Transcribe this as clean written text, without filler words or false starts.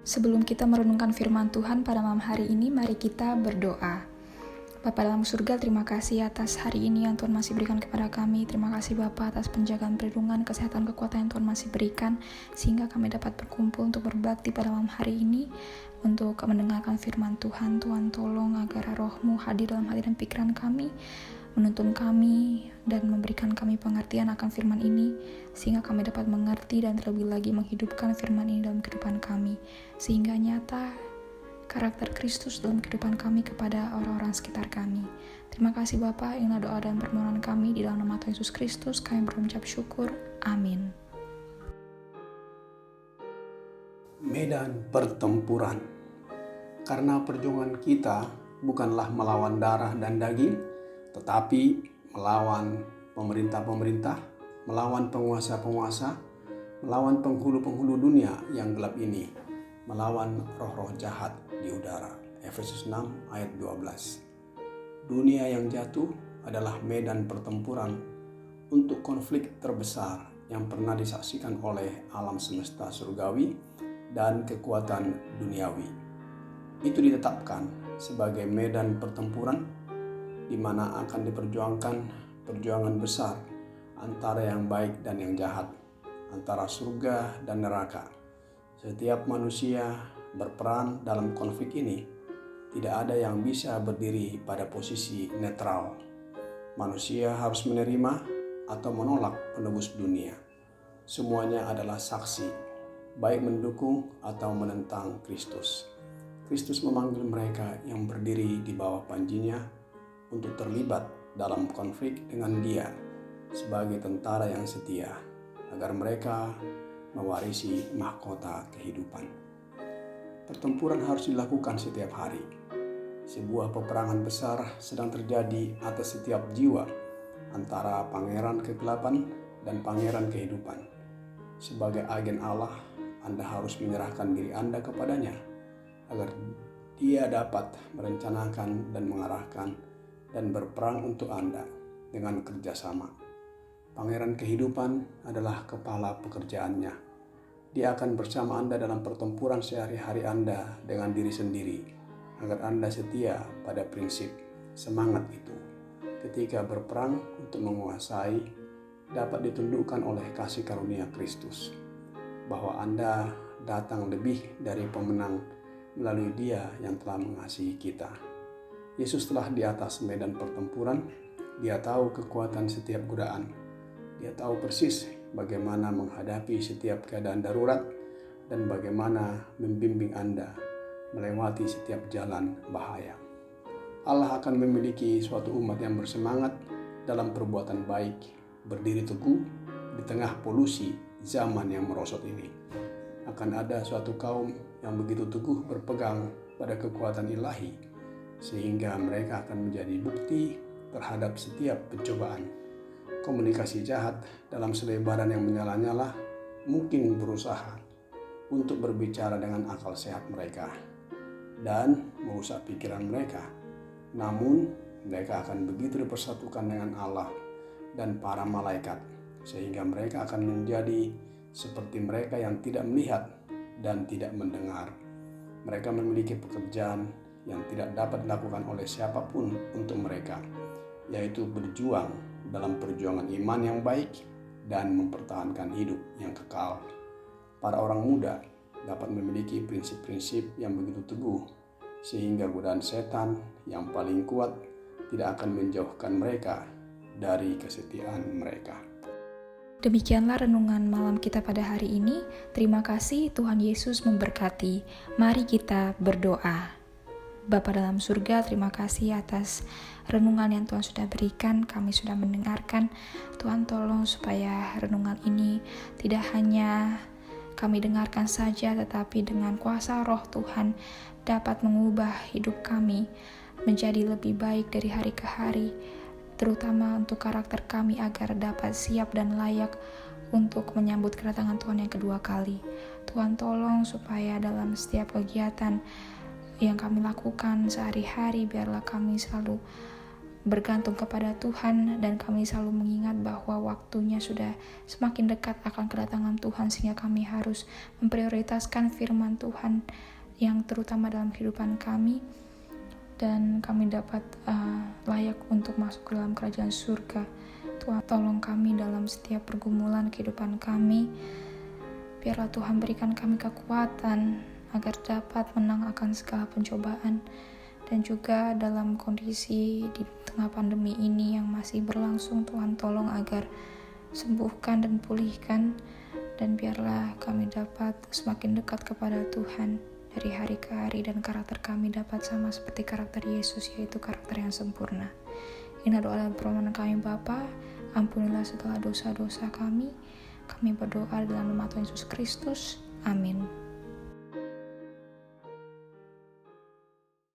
Sebelum kita merenungkan firman Tuhan pada malam hari ini, mari kita berdoa. Bapa dalam surga, terima kasih atas hari ini yang Tuhan masih berikan kepada kami. Terima kasih Bapa atas penjagaan, perlindungan, kesehatan, kekuatan yang Tuhan masih berikan, sehingga kami dapat berkumpul untuk berbakti pada malam hari ini, untuk mendengarkan firman Tuhan. Tuhan tolong agar roh-Mu hadir dalam hati dan pikiran kami, menuntun kami dan memberikan kami pengertian akan firman ini, sehingga kami dapat mengerti dan terlebih lagi menghidupkan firman ini dalam kehidupan kami, sehingga nyata karakter Kristus dalam kehidupan kami kepada orang-orang sekitar kami. Terima kasih Bapa, inilah doa dan permohonan kami di dalam nama Tuhan Yesus Kristus, kami berucap syukur. Amin. Medan pertempuran. Karena perjuangan kita bukanlah melawan darah dan daging, tetapi melawan pemerintah-pemerintah, melawan penguasa-penguasa, melawan penghulu-penghulu dunia yang gelap ini, melawan roh-roh jahat di udara. Efesus 6 ayat 12. Dunia yang jatuh adalah medan pertempuran untuk konflik terbesar yang pernah disaksikan oleh alam semesta surgawi dan kekuatan duniawi. Itu ditetapkan sebagai medan pertempuran di mana akan diperjuangkan perjuangan besar antara yang baik dan yang jahat, antara surga dan neraka. Setiap manusia berperan dalam konflik ini. Tidak ada yang bisa berdiri pada posisi netral. Manusia harus menerima atau menolak penebus dunia. Semuanya adalah saksi, baik mendukung atau menentang Kristus. Kristus memanggil mereka yang berdiri di bawah panjinya untuk terlibat dalam konflik dengan Dia sebagai tentara yang setia, agar mereka mewarisi mahkota kehidupan. Pertempuran harus dilakukan setiap hari. Sebuah peperangan besar sedang terjadi atas setiap jiwa antara pangeran kegelapan dan pangeran kehidupan. Sebagai agen Allah, Anda harus menyerahkan diri Anda kepadanya agar Dia dapat merencanakan dan mengarahkan dan berperang untuk Anda dengan kerjasama. Pangeran kehidupan adalah kepala pekerjaannya. Dia akan bersama Anda dalam pertempuran sehari-hari Anda dengan diri sendiri, agar Anda setia pada prinsip semangat itu. Ketika berperang untuk menguasai, dapat ditundukkan oleh kasih karunia Kristus, bahwa Anda datang lebih dari pemenang melalui Dia yang telah mengasihi kita. Yesus telah di atas medan pertempuran. Dia tahu kekuatan setiap godaan. Dia tahu persis bagaimana menghadapi setiap keadaan darurat dan bagaimana membimbing Anda melewati setiap jalan bahaya. Allah akan memiliki suatu umat yang bersemangat dalam perbuatan baik, berdiri teguh di tengah polusi zaman yang merosot ini. Akan ada suatu kaum yang begitu teguh berpegang pada kekuatan ilahi, sehingga mereka akan menjadi bukti terhadap setiap pencobaan. Komunikasi jahat dalam selebaran yang menyala-nyala mungkin berusaha untuk berbicara dengan akal sehat mereka dan merusak pikiran mereka. Namun mereka akan begitu dipersatukan dengan Allah dan para malaikat, sehingga mereka akan menjadi seperti mereka yang tidak melihat dan tidak mendengar. Mereka memiliki pekerjaan yang tidak dapat dilakukan oleh siapapun untuk mereka, yaitu berjuang dalam perjuangan iman yang baik dan mempertahankan hidup yang kekal. Para orang muda dapat memiliki prinsip-prinsip yang begitu teguh, sehingga godaan setan yang paling kuat tidak akan menjauhkan mereka dari kesetiaan mereka. Demikianlah renungan malam kita pada hari ini. Terima kasih, Tuhan Yesus memberkati. Mari kita berdoa. Bapa dalam surga, terima kasih atas renungan yang Tuhan sudah berikan. Kami sudah mendengarkan. Tuhan tolong supaya renungan ini tidak hanya kami dengarkan saja, tetapi dengan kuasa roh Tuhan dapat mengubah hidup kami menjadi lebih baik dari hari ke hari, terutama untuk karakter kami agar dapat siap dan layak untuk menyambut kedatangan Tuhan yang kedua kali. Tuhan tolong supaya dalam setiap kegiatan yang kami lakukan sehari-hari, biarlah kami selalu bergantung kepada Tuhan, dan kami selalu mengingat bahwa waktunya sudah semakin dekat akan kedatangan Tuhan, sehingga kami harus memprioritaskan firman Tuhan yang terutama dalam kehidupan kami, dan kami dapat layak untuk masuk ke dalam kerajaan surga. Tuhan, tolong kami dalam setiap pergumulan kehidupan kami. Biarlah Tuhan berikan kami kekuatan agar dapat menang akan segala pencobaan. Dan juga dalam kondisi di tengah pandemi ini yang masih berlangsung, Tuhan tolong agar sembuhkan dan pulihkan. Dan biarlah kami dapat semakin dekat kepada Tuhan dari hari ke hari, dan karakter kami dapat sama seperti karakter Yesus, yaitu karakter yang sempurna. Ini doa dan permohonan kami Bapa, ampunilah segala dosa-dosa kami. Kami berdoa dalam nama Tuhan Yesus Kristus. Amin.